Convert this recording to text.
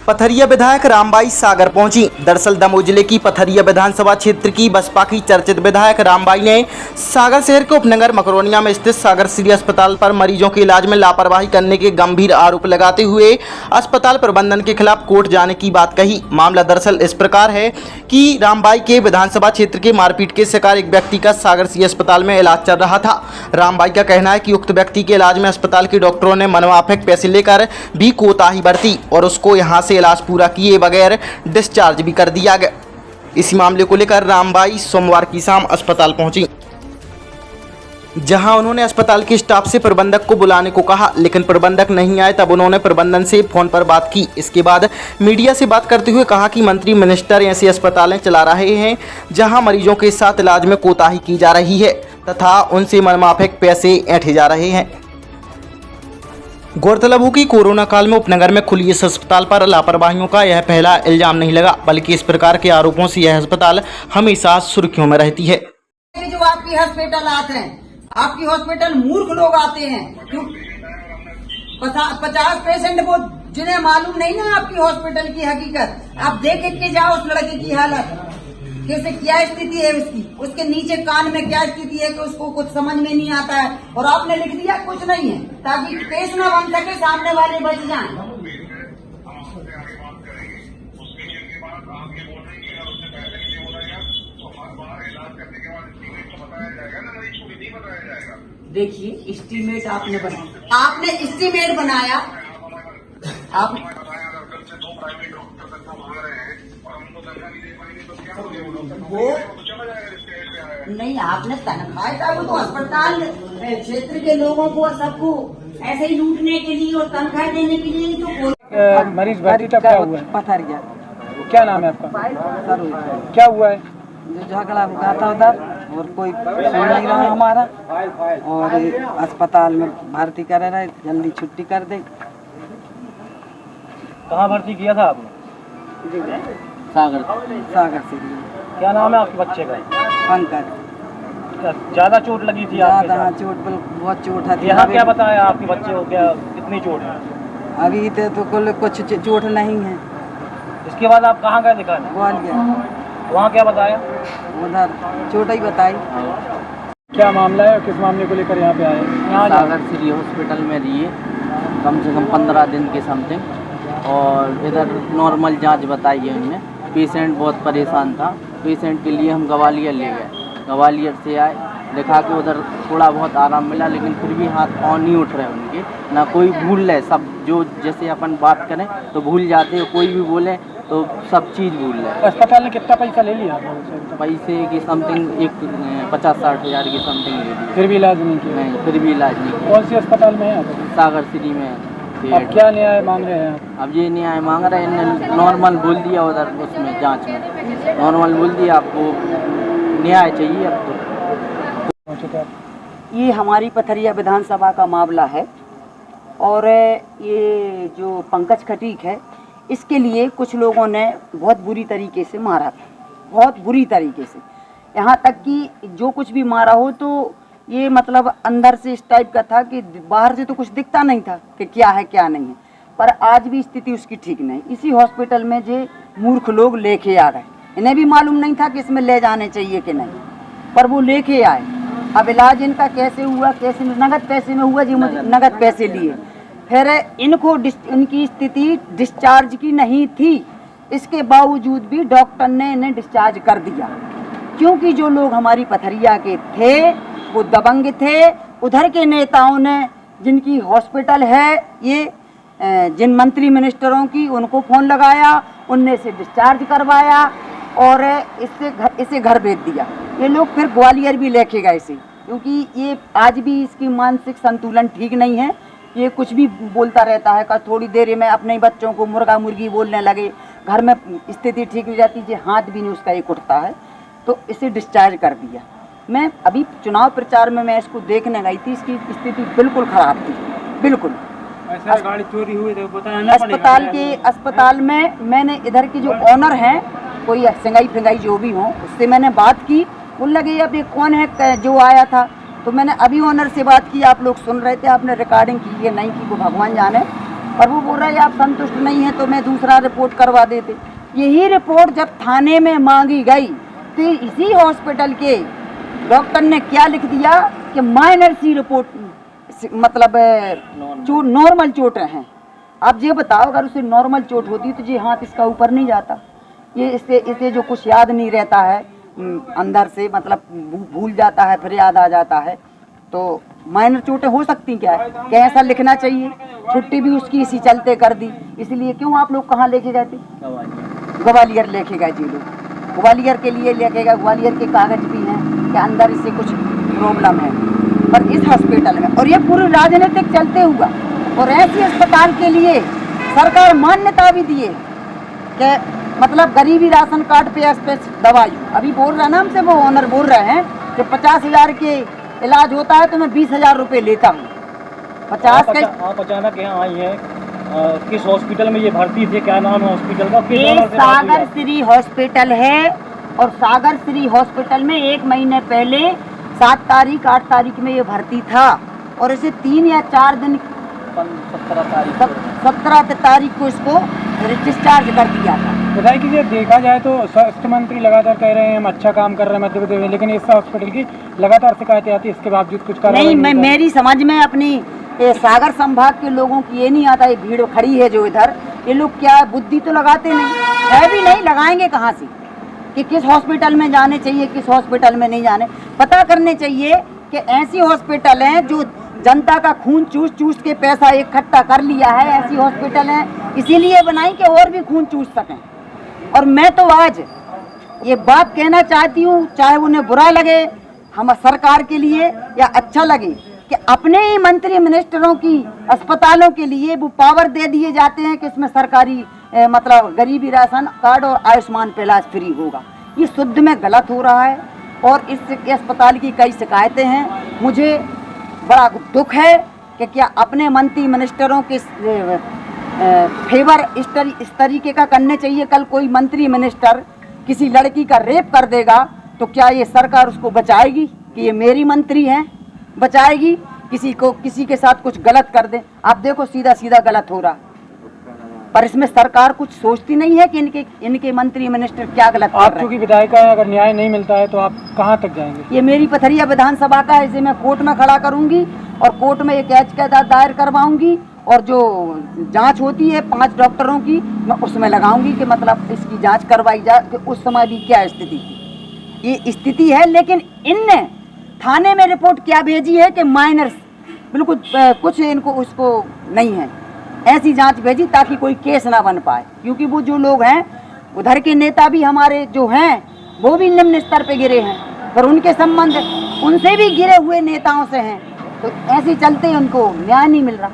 पथरिया विधायक रामबाई सागर पहुंची। दरअसल दमोह जिले की पथरिया विधानसभा क्षेत्र की बसपा की चर्चित विधायक रामबाई ने सागर शहर के उपनगर मकरोनिया में स्थित सागर सिटी अस्पताल पर मरीजों के इलाज में लापरवाही करने के गंभीर आरोप लगाते हुए अस्पताल प्रबंधन के खिलाफ कोर्ट जाने की बात कही। मामला दरअसल इस प्रकार है कि रामबाई के विधानसभा क्षेत्र के मारपीट के शिकार एक व्यक्ति का सागर सिटी अस्पताल में इलाज चल रहा था। रामबाई का कहना है कि उक्त व्यक्ति के इलाज में अस्पताल के डॉक्टरों ने मनमाफिक पैसे लेकर भी कोताही बरती और उसको यहां से इलाज पूरा किए बगैर डिस्चार्ज भी कर दिया गया। इसी मामले को लेकर रामबाई सोमवार की शाम अस्पताल पहुंची, जहां उन्होंने अस्पताल के स्टाफ से प्रबंधक को बुलाने को कहा, लेकिन प्रबंधक नहीं आए। तब उन्होंने प्रबंधन से फोन पर बात की। इसके बाद मीडिया से बात करते हुए कहा कि मंत्री मिनिस्टर ऐसे अस्पतालें चला रहे हैं जहां मरीजों के साथ इलाज में कोताही की जा रही है तथा उनसे मनमाफिक पैसे ऐंठे जा रहे हैं। गौरतलब हो कि कोरोना काल में उपनगर में खुली इस अस्पताल पर लापरवाहियों का यह पहला इल्जाम नहीं लगा, बल्कि इस प्रकार के आरोपों से यह अस्पताल हमेशा सुर्खियों में रहती है। जो आपकी हॉस्पिटल आते हैं, आपकी हॉस्पिटल मूर्ख लोग आते हैं, क्यों 50 पेशेंट वो जिन्हें मालूम नहीं ना आपकी हॉस्पिटल की हकीकत। आप देख के जाओ उस लड़के की हालत कि उसे क्या स्थिति है, उसके नीचे कान में क्या स्थिति है कि उसको कुछ समझ में नहीं आता है, और आपने लिख दिया कुछ नहीं है ताकि केस न बन सके, सामने वाले बच जाएं। देखिए एस्टीमेट आपने एस्टीमेट बनाया, वो नहीं, आपने तनख्वाह का वो तो अस्पताल क्षेत्र के लोगों को सबको ऐसे ही लूटने के लिए और तनख्वाह देने के लिए तो मरीज भर्ती तब क्या हुआ है? पथरिया। क्या नाम है आपका? क्या हुआ है? जो झगड़ा हुआ था उधर और कोई सुन नहीं रहा हमारा, और अस्पताल में भर्ती कर रहे, जल्दी छुट्टी कर दे। कहाँ भर्ती किया था आपने? सागर से। क्या नाम है आपके बच्चे का? पंकज। ज्यादा चोट लगी थी? ज्यादा चोट, बहुत चोट है। यहाँ क्या बताया आपके बच्चे को, क्या कितनी चोट है? अभी तो कुछ चोट नहीं है। इसके बाद आप कहाँ गए दिखाने? ग्वालियर। वहाँ क्या बताया? उधर चोट ही बताई। क्या मामला है और किस मामले को लेकर यहाँ पे आए? सागर सिटी हॉस्पिटल में रहिए कम से कम 15 दिन के समथिंग, और इधर नॉर्मल जांच बताई है उनने। पेशेंट बहुत परेशान था, पेशेंट के लिए हम ग्वालियर ले गए। ग्वालियर से आए, दिखा के उधर थोड़ा बहुत आराम मिला, लेकिन फिर भी हाथ पाँव नहीं उठ रहे उनके, ना कोई भूल रहे। सब जो जैसे अपन बात करें तो भूल जाते हैं, कोई भी बोले तो सब चीज़ भूल रहे। अस्पताल ने कितना पैसा ले लिया? पैसे की समथिंग 50-60 हज़ार की समथिंग ले ली। फिर भी इलाज नहीं किया? नहीं, फिर भी इलाज नहीं किया। कौन सी अस्पताल में है? सागर सिटी में। अब क्या न्याय मांग रहे हैं? अब ये न्याय मांग रहे हैं, इन्होंने नॉर्मल बोल दिया उधर उसमें जांच में, नॉर्मल बोल दिया। आपको न्याय चाहिए अब तो। ये हमारी पथरिया विधानसभा का मामला है, और ये जो पंकज खटीक है, इसके लिए कुछ लोगों ने बहुत बुरी तरीके से मारा था, बहुत बुरी तरीके से। यहाँ तक कि जो कुछ भी मारा हो तो ये मतलब अंदर से इस टाइप का था कि बाहर से तो कुछ दिखता नहीं था कि क्या है क्या नहीं है, पर आज भी स्थिति उसकी ठीक नहीं। इसी हॉस्पिटल में जो मूर्ख लोग लेके आ गए, इन्हें भी मालूम नहीं था कि इसमें ले जाने चाहिए कि नहीं, पर वो लेके आए। अब इलाज इनका कैसे हुआ, कैसे नगद पैसे में हुआ जी, मुझे नगद पैसे लिए। फिर इनको इनकी स्थिति डिस्चार्ज की नहीं थी, इसके बावजूद भी डॉक्टर ने इन्हें डिस्चार्ज कर दिया, क्योंकि जो लोग हमारी पथरिया के थे वो दबंग थे। उधर के नेताओं ने, जिनकी हॉस्पिटल है ये, जिन मंत्री मिनिस्टरों की, उनको फ़ोन लगाया, उनने से डिस्चार्ज करवाया और इसे घर भेज दिया। ये लोग फिर ग्वालियर भी लेके गए इसे, क्योंकि ये आज भी इसकी मानसिक संतुलन ठीक नहीं है। ये कुछ भी बोलता रहता है, का थोड़ी देर में अपने बच्चों को मुर्गा मुर्गी बोलने लगे, घर में स्थिति ठीक हो जाती है, हाथ भी नहीं उसका एक उठता है, तो इसे डिस्चार्ज कर दिया। मैं अभी चुनाव प्रचार में मैं इसको देखने गई थी, इसकी स्थिति बिल्कुल ख़राब थी, बिल्कुल। गाड़ी चोरी हुई तो बताना अस्पताल में मैंने इधर की जो ऑनर हैं, कोई सिंगाई फिंगाई जो भी हों, उससे मैंने बात की। बोल लगे अब ये कौन है जो आया था, तो मैंने अभी ऑनर से बात की। आप लोग सुन रहे थे, आपने रिकॉर्डिंग की है नहीं की, वो भगवान जाने। और वो बोल रहा है आप संतुष्ट नहीं है तो मैं दूसरा रिपोर्ट करवा देते। यही रिपोर्ट जब थाने में मांगी गई तो इसी हॉस्पिटल के डॉक्टर ने क्या लिख दिया कि माइनर सी रिपोर्ट, मतलब नॉर्मल चोट हैं। आप ये बताओ अगर उसे नॉर्मल चोट होती तो ये हाथ इसका ऊपर नहीं जाता, ये इसे जो कुछ याद नहीं रहता है अंदर से, मतलब भूल जाता है फिर याद आ जाता है, तो माइनर चोटें हो सकती क्या है? क्या ऐसा लिखना चाहिए? छुट्टी भी उसकी इसी चलते कर दी। इसलिए क्यों आप लोग कहाँ लेके गए थे? ग्वालियर लेके गए जी लोग, ग्वालियर के लिए लेके गए। ग्वालियर के कागज भी हैं कि अंदर इसे कुछ प्रॉब्लम है, पर इस हॉस्पिटल में, और ये पूरी राजनीतिक चलते हुआ, और ऐसी अस्पताल के लिए सरकार मान्यता भी दिए कि मतलब गरीबी राशन कार्ड पे दवाई। अभी बोल रहा ना हमसे वो ओनर बोल रहे हैं कि 50,000 के इलाज होता है तो मैं 20,000 रुपये लेता हूँ। 50 का। आप अचानक यहाँ आई हैं, किस हॉस्पिटल में ये भर्ती थे? क्या नाम है हॉस्पिटल का? ये सागर श्री हॉस्पिटल है, और सागर श्री हॉस्पिटल में 1 महीने पहले 7 तारीख 8 तारीख में ये भर्ती था, और इसे 3 या 4 दिन 17 तारीख को इसको डिस्चार्ज कर दिया था। बताइए कि ये देखा जाए तो स्वास्थ्य मंत्री लगातार कह रहे हैं हम अच्छा काम कर रहे हैं मध्य प्रदेश में, लेकिन इस हॉस्पिटल की लगातार शिकायतें आती है, इसके बावजूद कुछ कार्रवाई नहीं। मैं मेरी समझ में अपनी सागर संभाग के लोगों की ये नहीं आता, ये भीड़ खड़ी है जो इधर, ये लोग क्या बुद्धि तो लगाते नहीं है, भी नहीं लगाएंगे कहाँ से कि किस हॉस्पिटल में जाने चाहिए किस हॉस्पिटल में नहीं जाने। पता करने चाहिए कि ऐसी हॉस्पिटल हैं जो जनता का खून चूस चूस के पैसा इकट्ठा कर लिया है, ऐसी हॉस्पिटल है इसीलिए बनाई कि और भी खून चूस सकें। और मैं तो आज ये बात कहना चाहती हूँ, चाहे उन्हें बुरा लगे हम सरकार के लिए या अच्छा लगे, कि अपने ही मंत्री मिनिस्टरों की अस्पतालों के लिए वो पावर दे दिए जाते हैं कि इसमें सरकारी मतलब गरीबी राशन कार्ड और आयुष्मान पे इलाज फ्री होगा। ये शुद्ध में गलत हो रहा है, और इस अस्पताल की कई शिकायतें हैं। मुझे बड़ा दुख है कि क्या अपने मंत्री मिनिस्टरों के फेवर इस तरीके का करने चाहिए। कल कोई मंत्री मिनिस्टर किसी लड़की का रेप कर देगा तो क्या ये सरकार उसको बचाएगी कि ये मेरी मंत्री हैं? बचाएगी? किसी के साथ कुछ गलत कर दे, आप देखो सीधा सीधा गलत हो रहा, पर इसमें सरकार कुछ सोचती नहीं है कि इनके मंत्री मिनिस्टर क्या गलत कर रहे हैं। आप चूंकि विधायक हैं, अगर न्याय नहीं मिलता है तो आप कहाँ तक जाएंगे? ये मेरी पथरिया विधानसभा का है, इसे मैं कोर्ट में खड़ा करूंगी और कोर्ट में एक याचिका दायर करवाऊंगी, और जो जांच होती है 5 डॉक्टरों की मैं उसमें लगाऊंगी कि मतलब इसकी जांच करवाई जाए कि उस समय भी क्या स्थिति थी। ये स्थिति है, लेकिन इनने थाने में रिपोर्ट क्या भेजी है कि माइनर्स बिल्कुल कुछ इनको उसको नहीं है, ऐसी जांच भेजी ताकि कोई केस ना बन पाए, क्योंकि वो जो लोग हैं उधर के नेता भी हमारे जो हैं वो भी निम्न स्तर पे गिरे हैं, पर उनके संबंध उनसे भी गिरे हुए नेताओं से हैं, तो ऐसे चलते उनको न्याय नहीं मिल रहा।